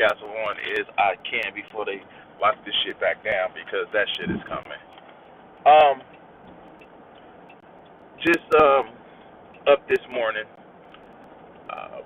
gas on as I can before they lock this shit back down because that shit is coming. Um, just up this morning. Uh,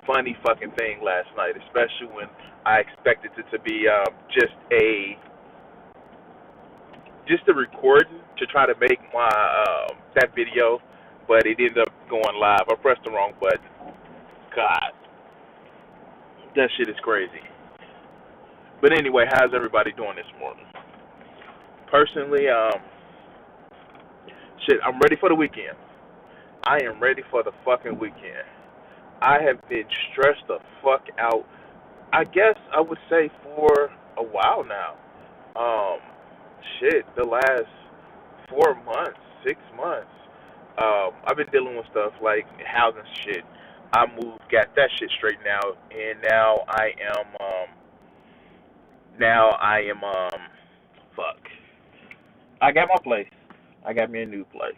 funny fucking thing last night, especially when I expected it to be just a recording to try to make my that video, but it ended up going live. I pressed the wrong button. God, that shit is crazy. But anyway, how's everybody doing this morning? Personally, shit, I'm ready for the weekend. I am ready for the fucking weekend. I have been stressed the fuck out. I guess I would say for a while now. Um, the last 4 months, 6 months. I've been dealing with stuff like housing shit. I moved, got that shit straightened out, and now I am fuck. I got my place. I got me a new place,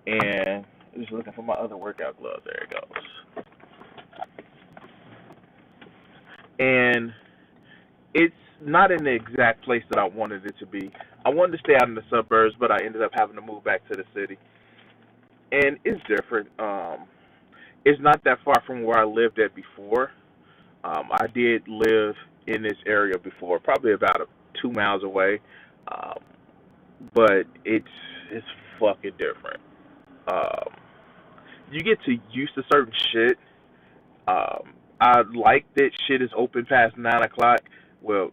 and I'm just looking for my other workout glove. There it goes. And it's not in the exact place that I wanted it to be. I wanted to stay out in the suburbs, but I ended up having to move back to the city, and it's different. It's not that far from where I lived at before. I did live in this area before, probably about 2 miles away, um, but it's fucking different. Um, you get to used to certain shit. I like that shit is open past 9 o'clock. Well,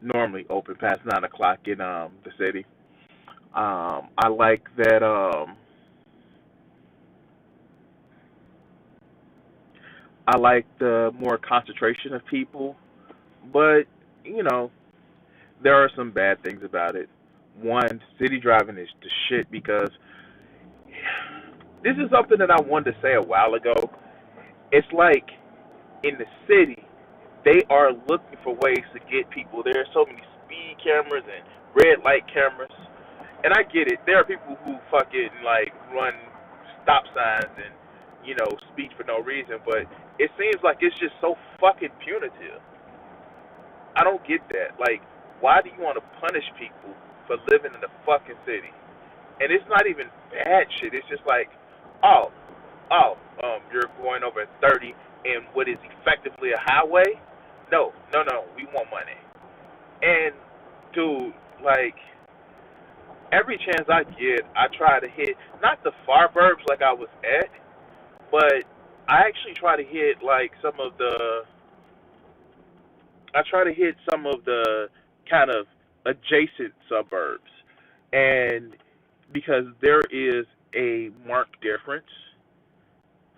normally open past 9 o'clock in the city. I like that. I like the more concentration of people, but you know there are some bad things about it. One, city driving is the shit because this is something that I wanted to say a while ago. It's like in the city, they are looking for ways to get people. There are so many speed cameras and red light cameras, and I get it. There are people who fucking like run stop signs and speed for no reason, but it seems like it's just so fucking punitive. I don't get that. Like, why do you want to punish people for living in the fucking city? And it's not even bad shit. It's just like, oh, you're going over 30 in what is effectively a highway. No, no, no. We want money. And dude, like every chance I get, I try to hit not the far burbs like I was at, but I actually try to hit like I try to hit some of the kind of adjacent suburbs, and because there is a marked difference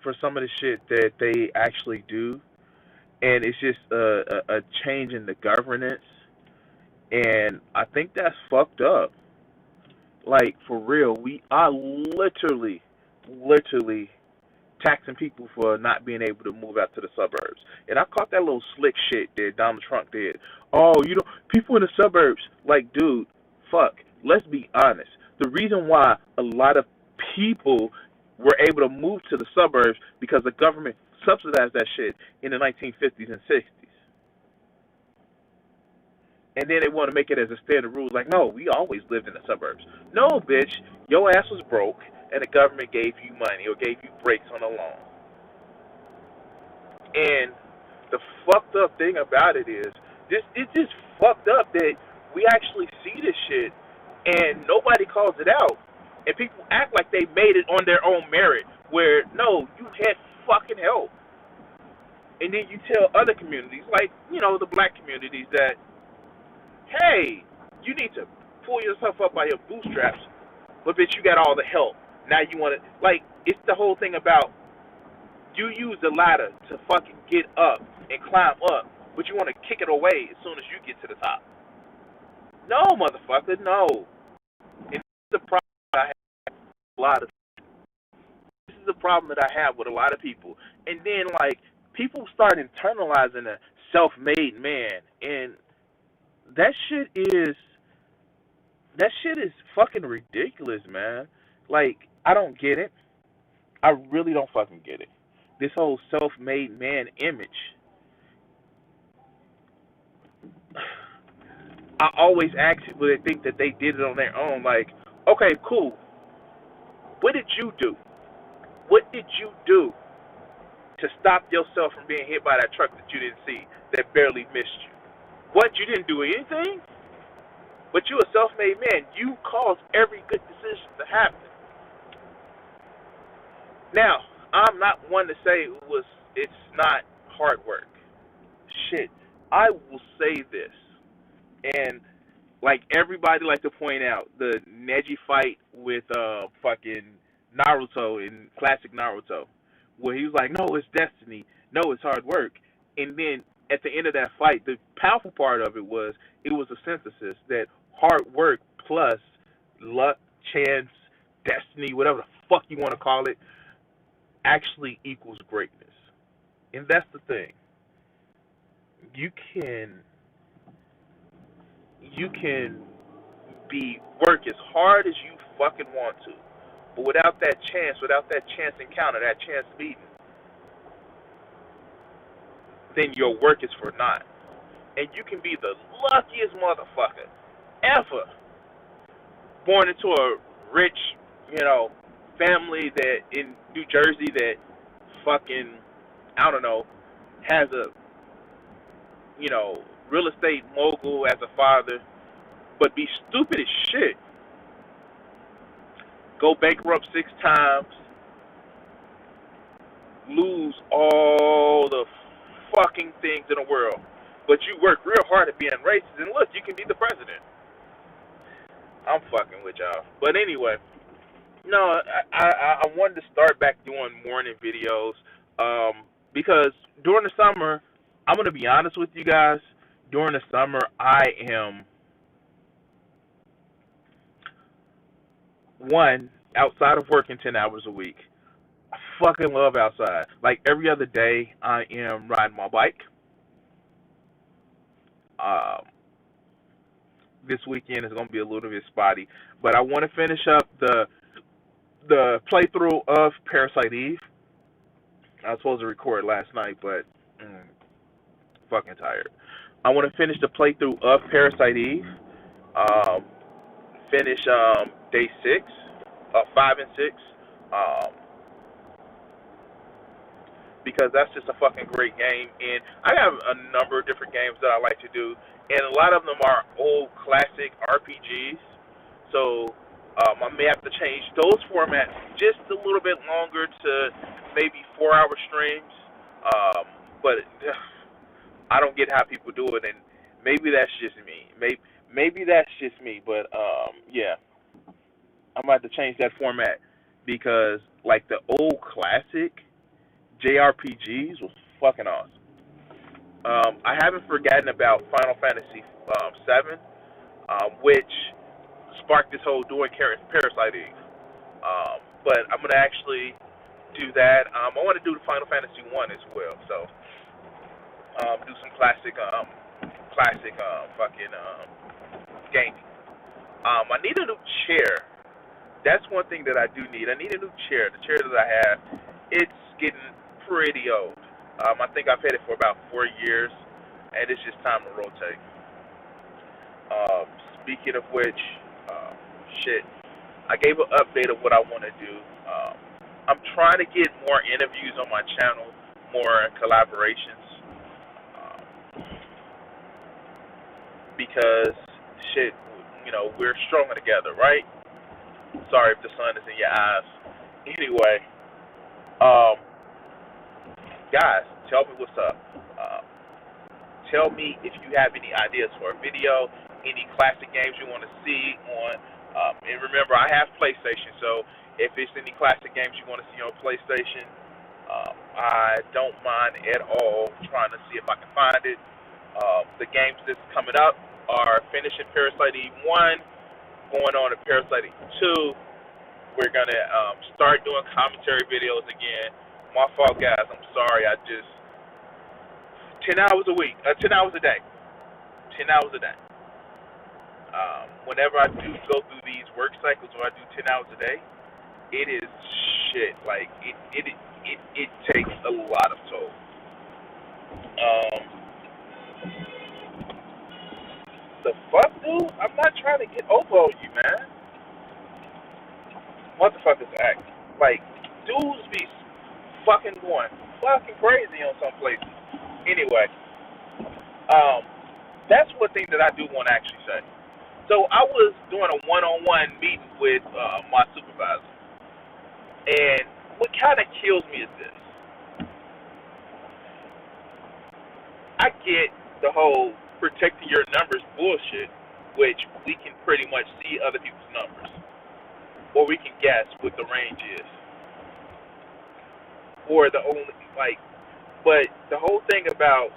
for some of the shit that they actually do, and it's just a change in the governance, and I think that's fucked up. Like for real, we are literally taxing people for not being able to move out to the suburbs. And I caught that little slick shit that Donald Trump did. Oh, people in the suburbs, like, dude, fuck. Let's be honest. The reason why a lot of people were able to move to the suburbs because the government subsidized that shit in the 1950s and 60s. And then they want to make it as a standard rule. Like, no, we always lived in the suburbs. No, bitch, your ass was broke, and the government gave you money or gave you breaks on a loan. And the fucked up thing about it is, it's just fucked up that we actually see this shit, and nobody calls it out. And people act like they made it on their own merit, where, no, you had fucking help. And then you tell other communities, like, the black communities, that hey, you need to pull yourself up by your bootstraps, but bitch, you got all the help. Now you want to, like, it's the whole thing about you use the ladder to fucking get up and climb up, but you want to kick it away as soon as you get to the top. No, motherfucker, no. And this is the problem that I have with a lot of. This is the problem that I have with a lot of people. And then, like, people start internalizing a self-made man, and that shit is fucking ridiculous, man. Like, I don't get it. I really don't fucking get it. This whole self-made man image. I always ask people that think that they did it on their own. Like, okay, cool. What did you do? What did you do to stop yourself from being hit by that truck that you didn't see, that barely missed you? What? You didn't do anything? But you a self-made man. You caused every good decision to happen. Now, I'm not one to say it's not hard work. Shit. I will say this, and like everybody like to point out the Neji fight with fucking Naruto in classic Naruto, where he was like, "No, it's destiny. No, it's hard work." And then at the end of that fight, the powerful part of it was a synthesis that hard work plus luck, chance, destiny, whatever the fuck you want to call it, actually equals greatness. And that's the thing. You can you can be work as hard as you fucking want to. But without that chance encounter, that chance meeting, then your work is for naught. And you can be the luckiest motherfucker ever, born into a rich, you know, family that in New Jersey that fucking, I don't know, has a, you know, real estate mogul as a father, but be stupid as shit. Go bankrupt 6 times, lose all the fucking things in the world, but you work real hard at being racist, and look, you can be the president. I'm fucking with y'all. But anyway, no, I wanted to start back doing morning videos because during the summer, I'm going to be honest with you guys, during the summer, I am, one, outside of working 10 hours a week. I fucking love outside. Like every other day, I am riding my bike. Um, this weekend is going to be a little bit spotty, but I want to finish up the playthrough of Parasite Eve. I was supposed to record last night, but fucking tired. I want to finish the playthrough of Parasite Eve. Um, finish day 6, 5 and 6. Um, because that's just a fucking great game. And I have a number of different games that I like to do, and a lot of them are old classic RPGs. So I may have to change those formats just a little bit longer to maybe 4-hour streams. But I don't get how people do it, and maybe that's just me. Maybe that's just me. But yeah, I'm about to change that format because like the old classic JRPGs was fucking awesome. I haven't forgotten about Final Fantasy VII, which sparked this whole doing Parasite Eve. But I'm gonna actually do that. I want to do the Final Fantasy 1 as well. So do some classic fucking gaming. I need a new chair. That's one thing that I do need. I need a new chair. The chair that I have, it's getting pretty old. I think I've had it for about 4 years, and it's just time to rotate. Speaking of which, shit, I gave an update of what I want to do. I'm trying to get more interviews on my channel, more collaborations, because shit, you know, we're stronger together, right? Sorry if the sun is in your eyes. Anyway, guys, tell me what's up. Tell me if you have any ideas for a video, any classic games you want to see on. And remember, I have PlayStation, so if it's any classic games you want to see on PlayStation, I don't mind at all trying to see if I can find it. The games that's coming up are finishing Parasite Eve 1, going on to Parasite Eve 2. We're going to start doing commentary videos again. My fault, guys. I'm sorry. I just 10 hours a week, 10 hours a day, 10 hours a day. Whenever I do go through these work cycles where I do 10 hours a day, it is shit. Like it takes a lot of toll. the fuck, dude? I'm not trying to get over on you, man. Motherfuckers act like dudes be fucking going fucking crazy on some places. Anyway, that's one thing that I do want to actually say. So I was doing a one-on-one meeting with my supervisor, and what kind of kills me is this. I get the whole protecting your numbers bullshit, which we can pretty much see other people's numbers, or we can guess what the range is, or the only but the whole thing about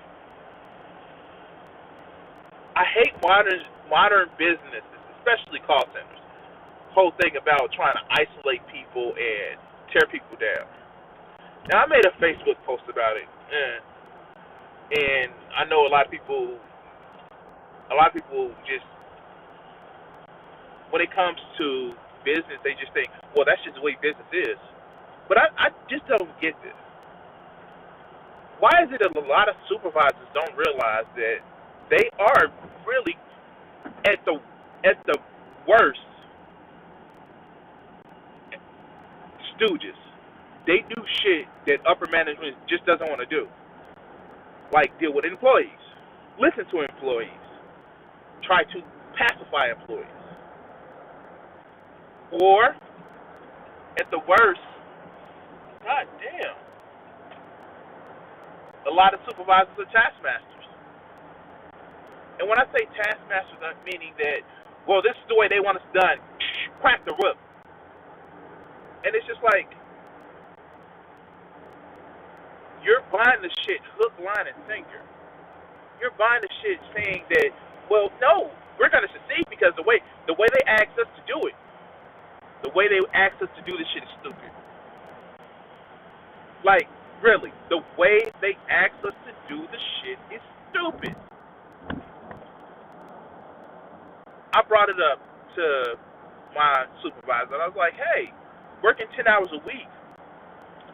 I hate modern businesses, especially call centers. Whole thing about trying to isolate people and tear people down. Now I made a Facebook post about it, and I know a lot of people just when it comes to business, they just think, well, that's just the way business is. But I just don't get this. Why is it that a lot of supervisors don't realize that they are really at the worst stooges? They do shit that upper management just doesn't want to do, like deal with employees, listen to employees, try to pacify employees, or at the worst, god damn, a lot of supervisors are taskmasters. And when I say taskmasters, I'm meaning that, well, this is the way they want us done. Crack the whip. And it's just like, you're buying the shit hook, line, and sinker. You're buying the shit saying that, well, no, we're going to succeed because the way they ask us to do it, the way they ask us to do this shit is stupid. Like, really, the way they ask us to do the shit is stupid. I brought it up to my supervisor, and I was like, hey, working 10 hours a week,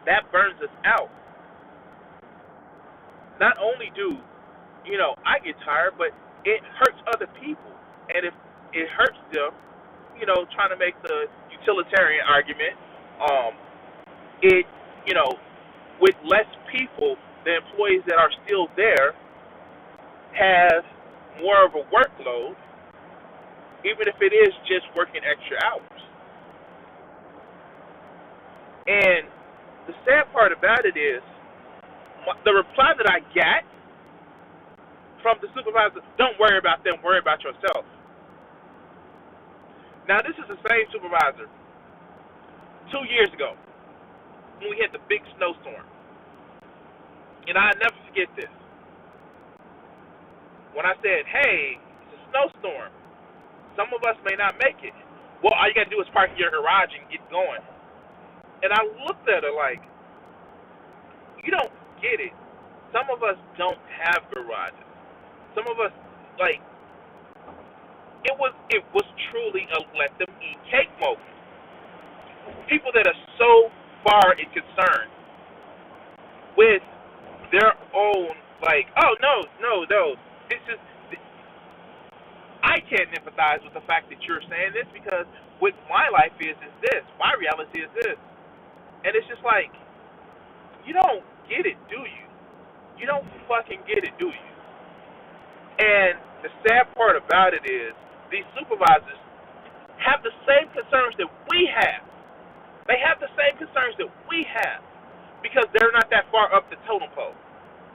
that burns us out. Not only do, I get tired, but it hurts other people. And if it hurts them, trying to make the utilitarian argument, with less people, the employees that are still there have more of a workload, even if it is just working extra hours. And the sad part about it is, the reply that I got from the supervisor, don't worry about them, worry about yourself. Now, this is the same supervisor 2 years ago when we had the big snowstorm. And I'll never forget this. When I said, hey, it's a snowstorm, some of us may not make it. Well, all you got to do is park in your garage and get going. And I looked at her like, you don't get it. Some of us don't have garages. Some of us, it was truly a let them eat cake moment. People that are so far in concern with their own, oh, no, this is, I can't empathize with the fact that you're saying this because what my life is this. My reality is this. And it's just like, you don't get it, do you? You don't fucking get it, do you? And the sad part about it is these supervisors have the same concerns that we have. They have the same concerns that we have because they're not that far up the totem pole.